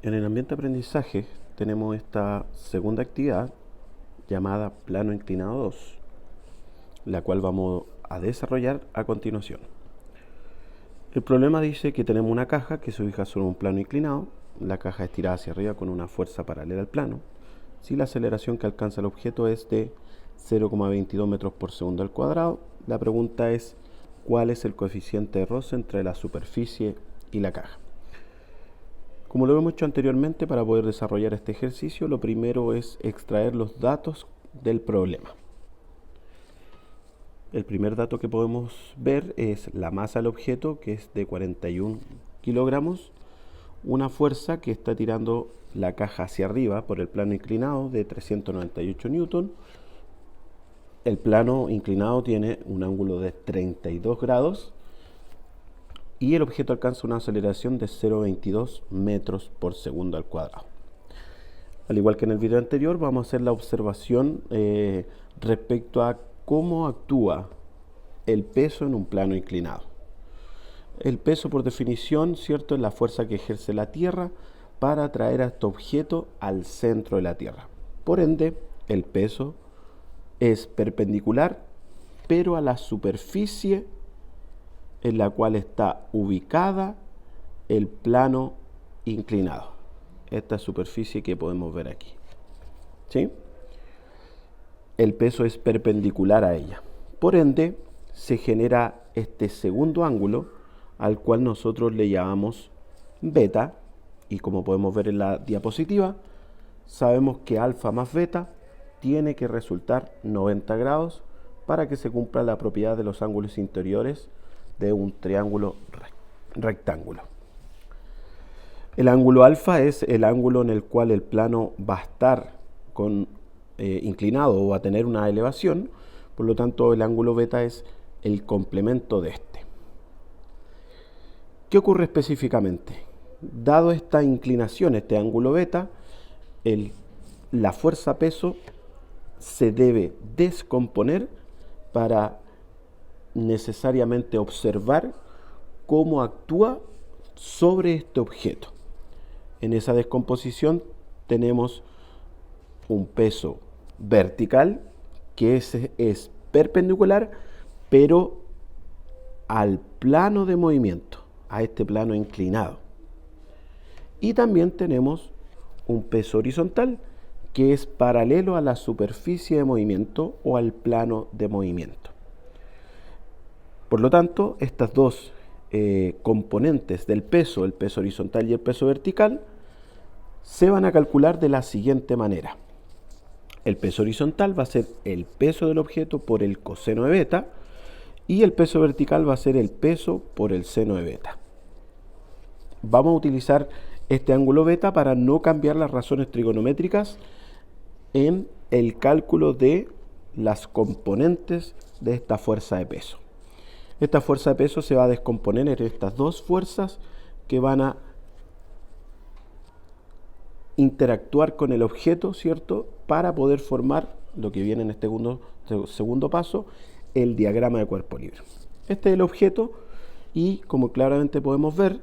En el ambiente de aprendizaje tenemos esta segunda actividad llamada plano inclinado 2, la cual vamos a desarrollar a continuación. El problema dice que tenemos una caja que se ubica sobre un plano inclinado. La caja es tirada hacia arriba con una fuerza paralela al plano. Si la aceleración que alcanza el objeto es de 0,22 metros por segundo al cuadrado, la pregunta es ¿cuál es el coeficiente de roce entre la superficie y la caja? Como lo hemos hecho anteriormente, para poder desarrollar este ejercicio, lo primero es extraer los datos del problema. El primer dato que podemos ver es la masa del objeto, que es de 41 kilogramos, una fuerza que está tirando la caja hacia arriba por el plano inclinado de 398 newton. El plano inclinado tiene un ángulo de 32 grados y el objeto alcanza una aceleración de 0,22 metros por segundo al cuadrado. Al igual que en el video anterior, vamos a hacer la observación respecto a cómo actúa el peso en un plano inclinado. El peso, por definición, ¿cierto?, es la fuerza que ejerce la Tierra para atraer a este objeto al centro de la Tierra. Por ende, el peso es perpendicular, pero a la superficie en la cual está ubicada el plano inclinado. Esta superficie que podemos ver aquí, ¿sí? El peso es perpendicular a ella. Por ende, se genera este segundo ángulo, al cual nosotros le llamamos beta, y como podemos ver en la diapositiva, sabemos que alfa más beta tiene que resultar 90 grados para que se cumpla la propiedad de los ángulos interiores de un triángulo rectángulo. El ángulo alfa es el ángulo en el cual el plano va a estar inclinado o va a tener una elevación, por lo tanto el ángulo beta es el complemento de este. ¿Qué ocurre específicamente? Dado esta inclinación, este ángulo beta, la fuerza peso se debe descomponer para necesariamente observar cómo actúa sobre este objeto. En esa descomposición tenemos un peso vertical que es perpendicular, pero al plano de movimiento, a este plano inclinado. Y también tenemos un peso horizontal que es paralelo a la superficie de movimiento o al plano de movimiento. Por lo tanto, estas dos componentes del peso, el peso horizontal y el peso vertical, se van a calcular de la siguiente manera. El peso horizontal va a ser el peso del objeto por el coseno de beta y el peso vertical va a ser el peso por el seno de beta. Vamos a utilizar este ángulo beta para no cambiar las razones trigonométricas en el cálculo de las componentes de esta fuerza de peso. Esta fuerza de peso se va a descomponer en estas dos fuerzas que van a interactuar con el objeto, ¿cierto?, para poder formar lo que viene en este segundo paso, el diagrama de cuerpo libre. Este es el objeto y, como claramente podemos ver,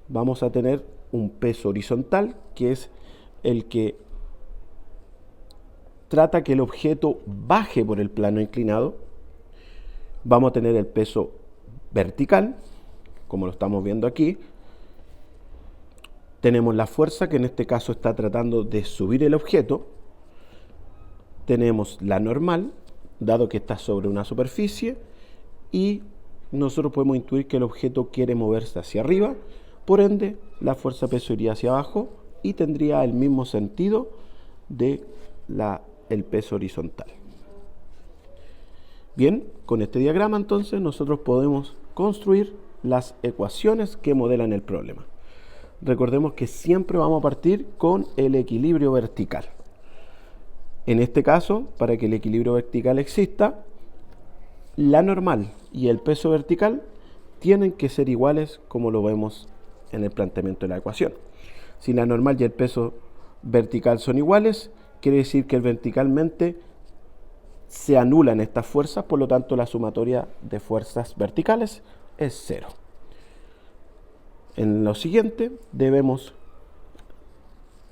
vamos a tener un peso horizontal, que es el que trata que el objeto baje por el plano inclinado. Vamos a tener el peso vertical, como lo estamos viendo aquí. Tenemos la fuerza que en este caso está tratando de subir el objeto. Tenemos la normal, dado que está sobre una superficie, y nosotros podemos intuir que el objeto quiere moverse hacia arriba, por ende la fuerza peso iría hacia abajo y tendría el mismo sentido de el peso horizontal. Bien, con este diagrama entonces nosotros podemos construir las ecuaciones que modelan el problema. Recordemos que siempre vamos a partir con el equilibrio vertical. En este caso, para que el equilibrio vertical exista, la normal y el peso vertical tienen que ser iguales, como lo vemos en el planteamiento de la ecuación. Si la normal y el peso vertical son iguales, quiere decir que verticalmente se anulan estas fuerzas, por lo tanto la sumatoria de fuerzas verticales es 0. En lo siguiente debemos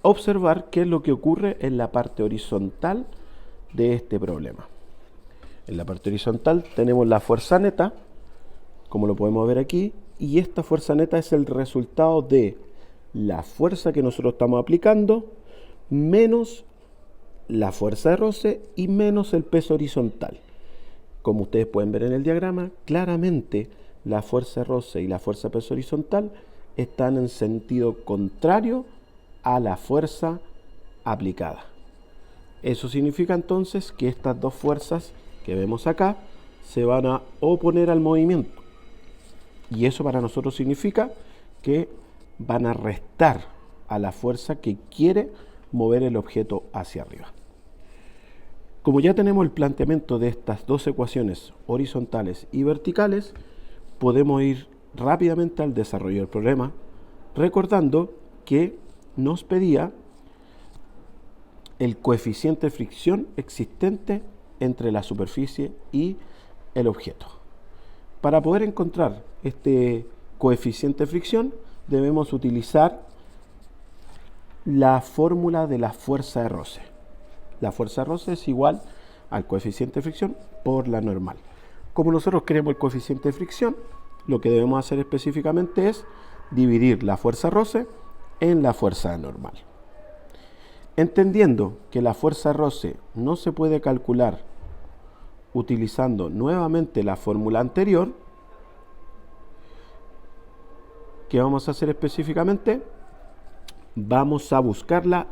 observar qué es lo que ocurre en la parte horizontal de este problema. En la parte horizontal tenemos la fuerza neta, como lo podemos ver aquí, y esta fuerza neta es el resultado de la fuerza que nosotros estamos aplicando menos la fuerza de roce y menos el peso horizontal. Como ustedes pueden ver en el diagrama, claramente la fuerza de roce y la fuerza de peso horizontal están en sentido contrario a la fuerza aplicada. Eso significa entonces que estas dos fuerzas que vemos acá se van a oponer al movimiento. Y eso para nosotros significa que van a restar a la fuerza que quiere mover el objeto hacia arriba. Como ya tenemos el planteamiento de estas dos ecuaciones horizontales y verticales, podemos ir rápidamente al desarrollo del problema, recordando que nos pedía el coeficiente de fricción existente entre la superficie y el objeto. Para poder encontrar este coeficiente de fricción, debemos utilizar la fórmula de la fuerza de roce. La fuerza de roce es igual al coeficiente de fricción por la normal. Como nosotros queremos el coeficiente de fricción, lo que debemos hacer específicamente es dividir la fuerza de roce en la fuerza normal. Entendiendo que la fuerza de roce no se puede calcular utilizando nuevamente la fórmula anterior, ¿qué vamos a hacer específicamente? Vamos a buscarla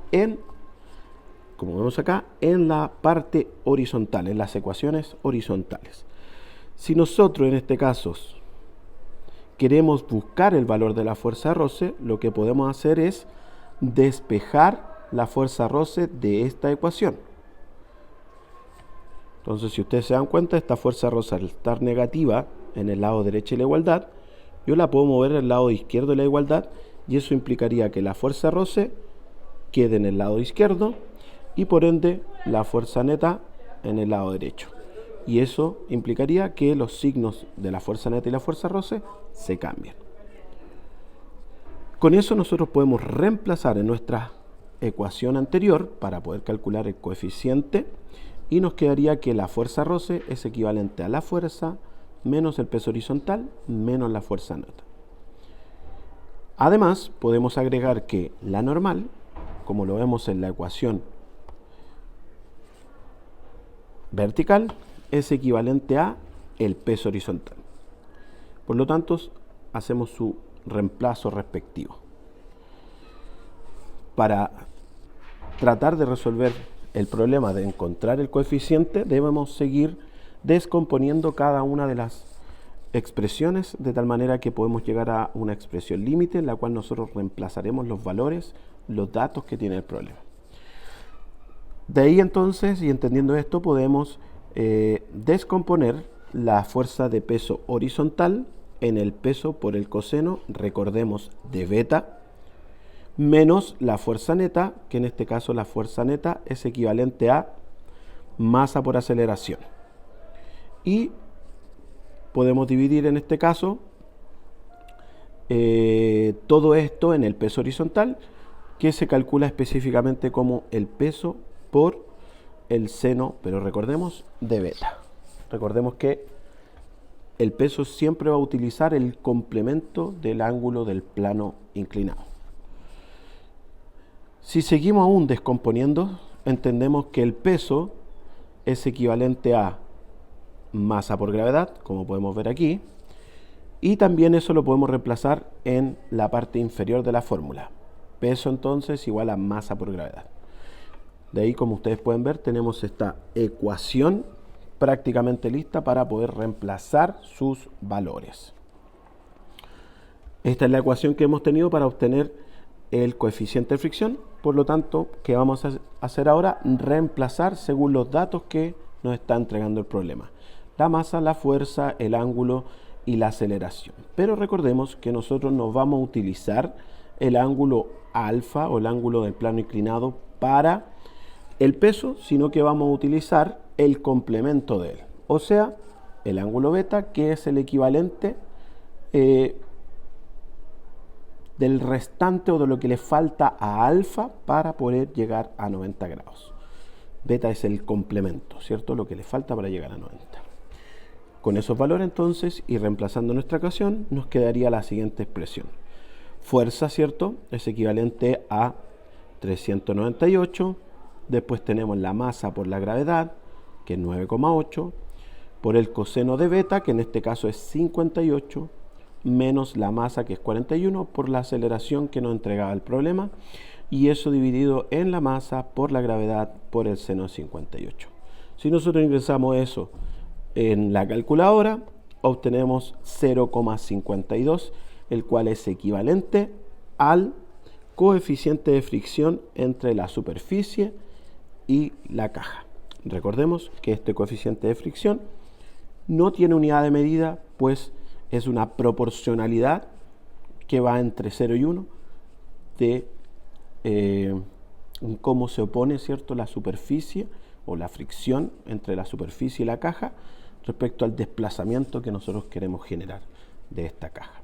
como vemos acá, en la parte horizontal, en las ecuaciones horizontales. Si nosotros en este caso queremos buscar el valor de la fuerza de roce, lo que podemos hacer es despejar la fuerza de roce de esta ecuación. Entonces, si ustedes se dan cuenta, esta fuerza de roce al estar negativa en el lado derecho de la igualdad, yo la puedo mover al lado izquierdo de la igualdad, y eso implicaría que la fuerza de roce quede en el lado izquierdo y por ende la fuerza neta en el lado derecho. Y eso implicaría que los signos de la fuerza neta y la fuerza de roce se cambien. Con eso nosotros podemos reemplazar en nuestra ecuación anterior para poder calcular el coeficiente, y nos quedaría que la fuerza de roce es equivalente a la fuerza menos el peso horizontal menos la fuerza neta. Además, podemos agregar que la normal, como lo vemos en la ecuación vertical, es equivalente a el peso horizontal. Por lo tanto, hacemos su reemplazo respectivo. Para tratar de resolver el problema de encontrar el coeficiente, debemos seguir descomponiendo cada una de las expresiones de tal manera que podemos llegar a una expresión límite en la cual nosotros reemplazaremos los valores, los datos que tiene el problema. De ahí entonces, y entendiendo esto, podemos descomponer la fuerza de peso horizontal en el peso por el coseno, recordemos, de beta, menos la fuerza neta, que en este caso la fuerza neta es equivalente a masa por aceleración. Y podemos dividir en este caso todo esto en el peso horizontal, que se calcula específicamente como el peso por el seno, pero recordemos, de beta. Recordemos que el peso siempre va a utilizar el complemento del ángulo del plano inclinado. Si seguimos aún descomponiendo, entendemos que el peso es equivalente a masa por gravedad, como podemos ver aquí, y también eso lo podemos reemplazar en la parte inferior de la fórmula. Peso entonces igual a masa por gravedad. De ahí, como ustedes pueden ver, tenemos esta ecuación prácticamente lista para poder reemplazar sus valores. Esta es la ecuación que hemos tenido para obtener el coeficiente de fricción. Por lo tanto, ¿qué vamos a hacer ahora? Reemplazar según los datos que nos está entregando el problema: la masa, la fuerza, el ángulo y la aceleración. Pero recordemos que nosotros no vamos a utilizar el ángulo alfa o el ángulo del plano inclinado para el peso, sino que vamos a utilizar el complemento de él, o sea, el ángulo beta, que es el equivalente del restante o de lo que le falta a alfa para poder llegar a 90 grados. Beta es el complemento, ¿cierto? Lo que le falta para llegar a 90. Con esos valores entonces, y reemplazando nuestra ecuación, nos quedaría la siguiente expresión. Fuerza, ¿cierto? Es equivalente a 398. Después tenemos la masa por la gravedad, que es 9,8, por el coseno de beta, que en este caso es 58, menos la masa, que es 41, por la aceleración que nos entregaba el problema, y eso dividido en la masa por la gravedad por el seno de 58. Si nosotros ingresamos eso en la calculadora, obtenemos 0,52, el cual es equivalente al coeficiente de fricción entre la superficie y la caja. Recordemos que este coeficiente de fricción no tiene unidad de medida, pues es una proporcionalidad que va entre 0 y 1 de cómo se opone, ¿cierto?, la superficie o la fricción entre la superficie y la caja respecto al desplazamiento que nosotros queremos generar de esta caja.